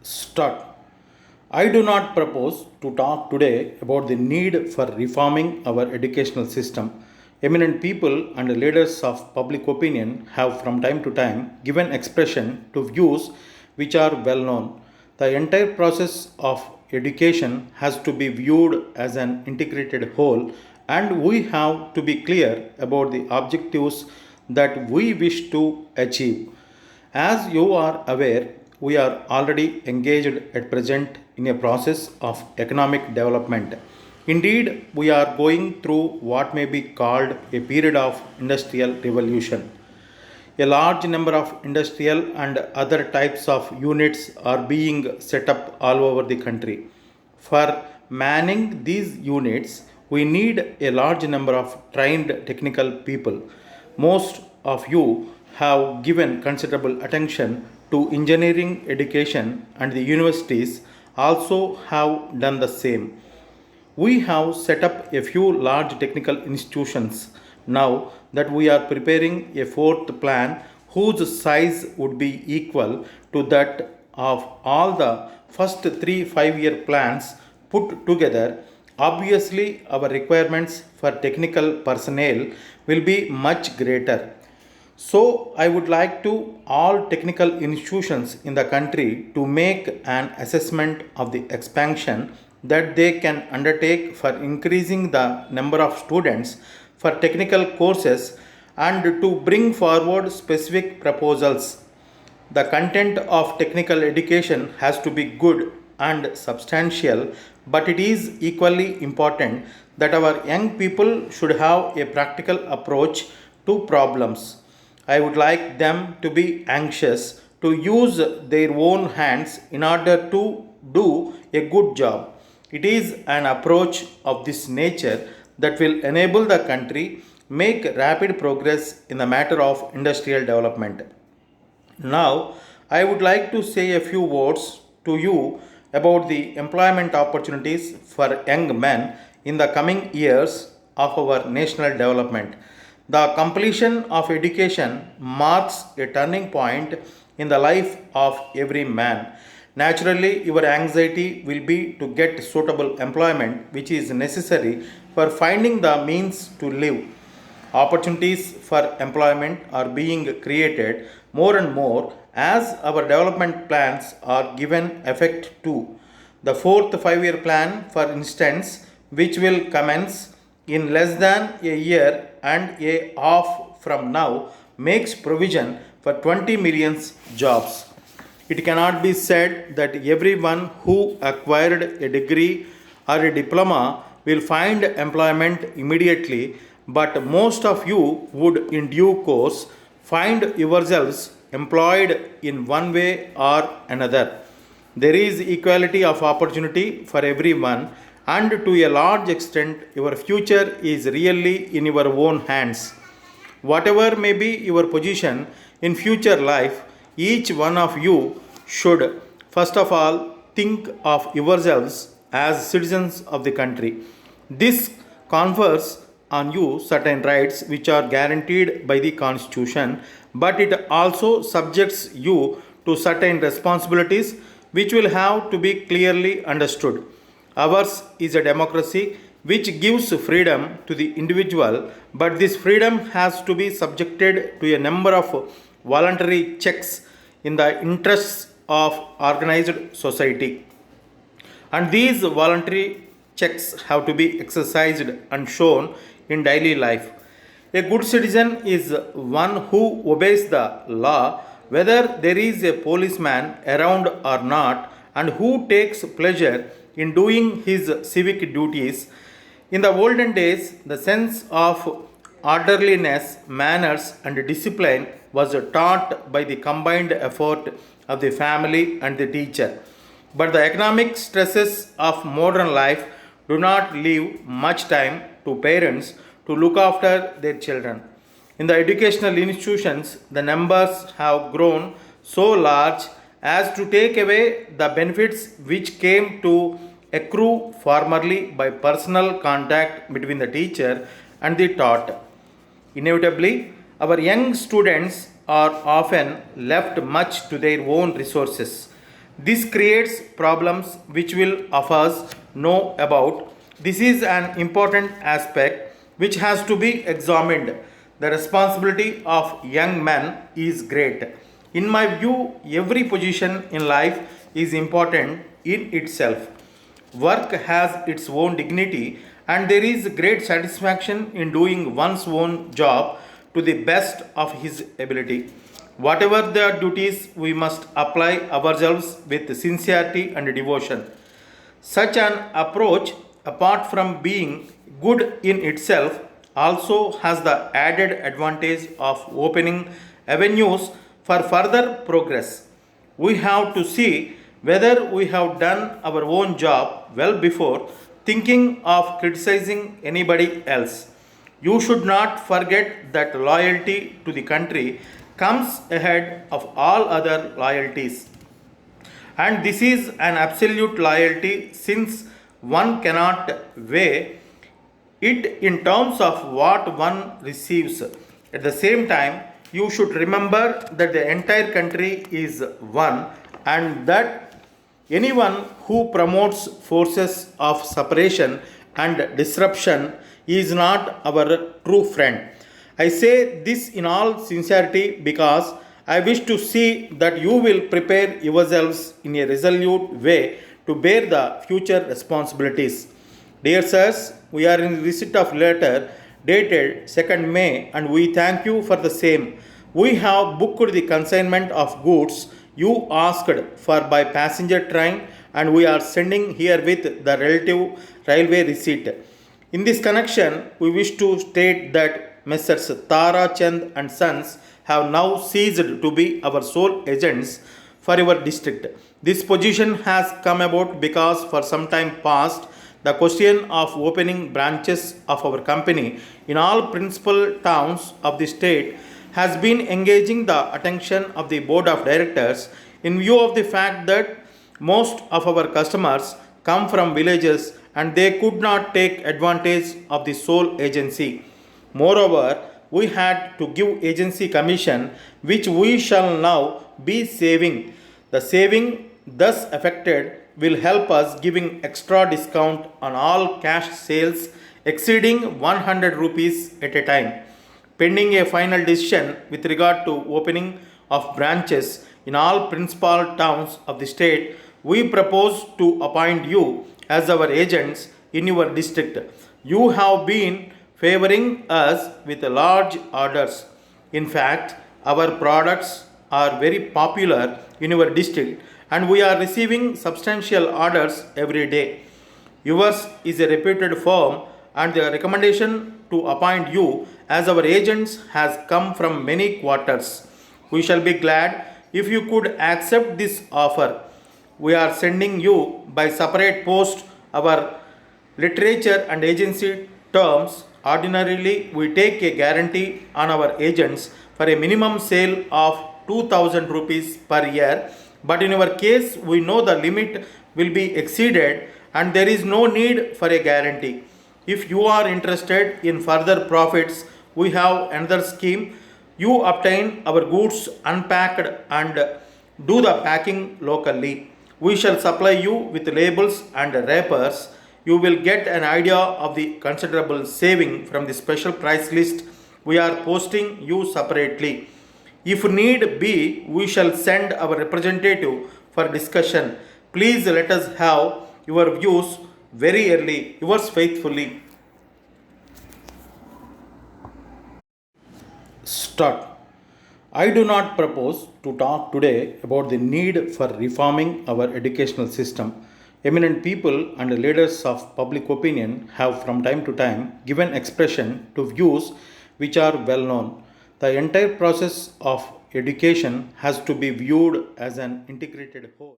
Start. I do not propose to talk today about the need for reforming our educational system. Eminent people and leaders of public opinion have from time to time given expression to views which are well known. The entire process of education has to be viewed as an integrated whole, and we have to be clear about the objectives that we wish to achieve. As you are aware, we are already engaged at present in a process of economic development. Indeed, we are going through what may be called a period of industrial revolution. A large number of industrial and other types of units are being set up all over the country. For manning these units, we need a large number of trained technical people. Most of you have given considerable attention to engineering education, and the universities also have done the same. We have set up a few large technical institutions now that we are preparing a fourth plan whose size would be equal to that of all the first three 5 year plans put together. Obviously, our requirements for technical personnel will be much greater. So, I would like to all technical institutions in the country to make an assessment of the expansion that they can undertake for increasing the number of students for technical courses and to bring forward specific proposals. The content of technical education has to be good and substantial, but it is equally important that our young people should have a practical approach to problems. I would like them to be anxious to use their own hands in order to do a good job. It is an approach of this nature that will enable the country make rapid progress in the matter of industrial development. Now, I would like to say a few words to you about the employment opportunities for young men in the coming years of our national development. The completion of education marks a turning point in the life of every man. Naturally, your anxiety will be to get suitable employment which is necessary for finding the means to live. Opportunities for employment are being created more and more as our development plans are given effect to. The fourth 5 year plan, for instance, which will commence in less than a year and a half from now, makes provision for 20 million jobs. It cannot be said that everyone who acquired a degree or a diploma will find employment immediately, but most of you would in due course find yourselves employed in one way or another. There is equality of opportunity for everyone, and to a large extent, your future is really in your own hands. Whatever may be your position in future life, each one of you should first of all think of yourselves as citizens of the country. This confers on you certain rights which are guaranteed by the constitution, but it also subjects you to certain responsibilities which will have to be clearly understood. Ours is a democracy which gives freedom to the individual, but this freedom has to be subjected to a number of voluntary checks in the interests of organized society. And these voluntary checks have to be exercised and shown in daily life. A good citizen is one who obeys the law whether there is a policeman around or not, and who takes pleasure in doing his civic duties. In the olden days, the sense of orderliness, manners, and discipline was taught by the combined effort of the family and the teacher. But the economic stresses of modern life do not leave much time to parents to look after their children. In the educational institutions, the numbers have grown so large as to take away the benefits which came to accrue formerly by personal contact between the teacher and the taught. Inevitably, our young students are often left much to their own resources. This creates problems which will of us know about. This is an important aspect which has to be examined. The responsibility of young men is great. In my view, every position in life is important in itself. Work has its own dignity, and there is great satisfaction in doing one's own job to the best of his ability. Whatever the duties, we must apply ourselves with sincerity and devotion. Such an approach, apart from being good in itself, also has the added advantage of opening avenues for further progress. We have to see whether we have done our own job well before thinking of criticizing anybody else. You should not forget that loyalty to the country comes ahead of all other loyalties. And this is an absolute loyalty since one cannot weigh it in terms of what one receives. At the same time, you should remember that the entire country is one and that anyone who promotes forces of separation and disruption is not our true friend. I say this in all sincerity because I wish to see that you will prepare yourselves in a resolute way to bear the future responsibilities. Dear sirs, we are in receipt of letter dated 2nd May and we thank you for the same. We have booked the consignment of goods you asked for by passenger train and we are sending here with the relative railway receipt. In this connection, we wish to state that Messrs. Tara Chand and Sons have now ceased to be our sole agents for your district. This position has come about because for some time past, the question of opening branches of our company in all principal towns of the state has been engaging the attention of the board of directors in view of the fact that most of our customers come from villages and they could not take advantage of the sole agency. Moreover, we had to give agency commission which we shall now be saving. The saving thus affected will help us giving extra discount on all cash sales exceeding 100 rupees at a time. Pending a final decision with regard to opening of branches in all principal towns of the state, we propose to appoint you as our agents in your district. You have been favoring us with large orders. In fact, our products are very popular in your district and we are receiving substantial orders every day. Yours is a reputed firm and the recommendation to appoint you as our agents has come from many quarters. We shall be glad if you could accept this offer. We are sending you by separate post our literature and agency terms. Ordinarily, we take a guarantee on our agents for a minimum sale of 2000 rupees per year, but in our case, we know the limit will be exceeded and there is no need for a guarantee. If you are interested in further profits, we have another scheme. You obtain our goods unpacked and do the packing locally. We shall supply you with labels and wrappers. You will get an idea of the considerable saving from the special price list we are posting you separately. If need be, we shall send our representative for discussion. Please let us have your views very early. Yours faithfully. Start. I do not propose to talk today about the need for reforming our educational system. Eminent people and leaders of public opinion have from time to time given expression to views which are well known. The entire process of education has to be viewed as an integrated whole.